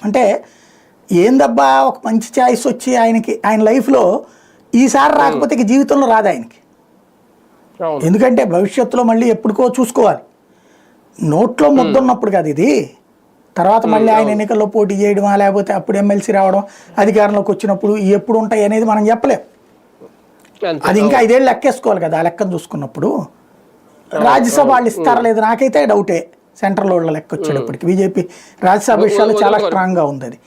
అంటే ఏందబ్బా ఒక మంచి ఛాయిస్ వచ్చి ఆయన లైఫ్లో ఈసారి రాకపోతే ఇక జీవితంలో రాదు ఆయనకి. ఎందుకంటే భవిష్యత్తులో మళ్ళీ ఎప్పుడుకో చూసుకోవాలి. నోట్లో ముద్దున్నప్పుడు కాదు ఇది, తర్వాత మళ్ళీ ఆయన ఎన్నికల్లో పోటీ చేయడమా లేకపోతే అప్పుడు ఎమ్మెల్సీ రావడం అధికారంలోకి వచ్చినప్పుడు ఎప్పుడు ఉంటాయి అనేది మనం చెప్పలేం. అది ఇంకా 5 ఏళ్ళు లెక్కేసుకోవాలి కదా. ఆ లెక్కను చూసుకున్నప్పుడు రాజ్యసభ వాళ్ళు ఇస్తారా లేదు నాకైతే డౌటే. సెంట్రల్ వాళ్ళ లెక్క వచ్చేటప్పటికి బీజేపీ రాజ్యసభ విషయాల్లో చాలా స్ట్రాంగ్గా ఉంది. అది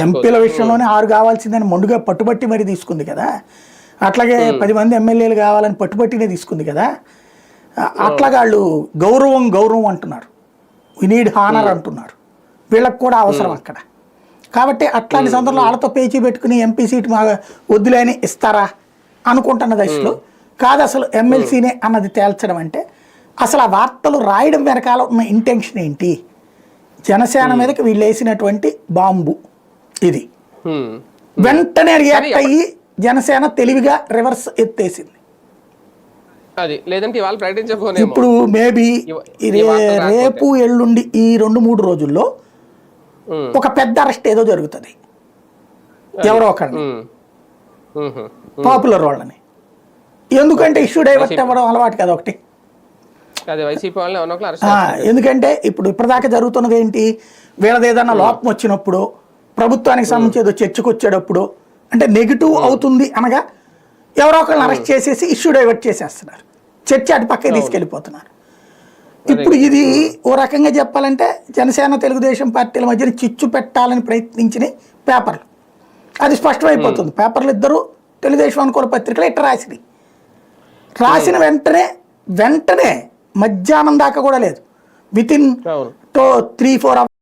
ఎంపీల విషయంలోనే 6 కావాల్సిందని మొండుగా పట్టుబట్టి మరీ తీసుకుంది కదా. అట్లాగే 10 మంది ఎమ్మెల్యేలు కావాలని పట్టుబట్టినే తీసుకుంది కదా. అట్లాగా వాళ్ళు గౌరవం అంటున్నారు, వి నీడ్ హానర్ అంటున్నారు. వీళ్ళకి కూడా అవసరం అక్కడ. కాబట్టి అట్లాంటి సందర్భంలో వాళ్ళతో పేచీ పెట్టుకుని ఎంపీ సీట్ మా వద్దులేని ఇస్తారా అనుకుంటున్న దశలో కాదు అసలు ఎమ్మెల్సీనే అన్నది తేల్చడం. అంటే అసలు ఆ వార్తలు రాయడం వెనకాల ఉన్న ఇంటెన్షన్ ఏంటి? జనసేన మీదకి వీళ్ళు వేసినటువంటి బాంబు ఇది. వెంటనే రియాక్ట్ అయ్యి జనసేన తెలివిగా రివర్స్ ఎత్తేసింది. ఇప్పుడు మేబీ రేపు ఎల్లుండి ఈ 2-3 రోజుల్లో ఒక పెద్ద అరెస్ట్ ఏదో జరుగుతుంది ఎవరో ఒకరిని, పాపులర్ వాళ్ళని. ఎందుకంటే ఇష్యూ డైవర్ట్ అవ్వడం అలవాటు కదా ఒకటి. ఎందుకంటే ఇప్పటిదాకా జరుగుతున్నది ఏంటి, వీళ్ళది ఏదైనా లోపం వచ్చినప్పుడు ప్రభుత్వానికి సంబంధించి ఏదో చర్చకు వచ్చేటప్పుడు అంటే నెగిటివ్ అవుతుంది అనగా ఎవరో ఒకరిని అరెస్ట్ చేసేసి ఇష్యూ డైవర్ట్ చేసేస్తున్నారు, చర్చ అటు పక్కకి తీసుకెళ్ళిపోతున్నారు. ఇప్పుడు ఇది ఓ రకంగా చెప్పాలంటే జనసేన తెలుగుదేశం పార్టీల మధ్యన చిచ్చు పెట్టాలని ప్రయత్నించిన పేపర్లు, అది స్పష్టమైపోతుంది. పేపర్లు ఇద్దరు తెలుగుదేశం అనుకూల పత్రికలు ఇట్లా రాసిన వెంటనే మధ్యాహ్నం దాకా కూడా లేదు, విత్ ఇన్ 3-4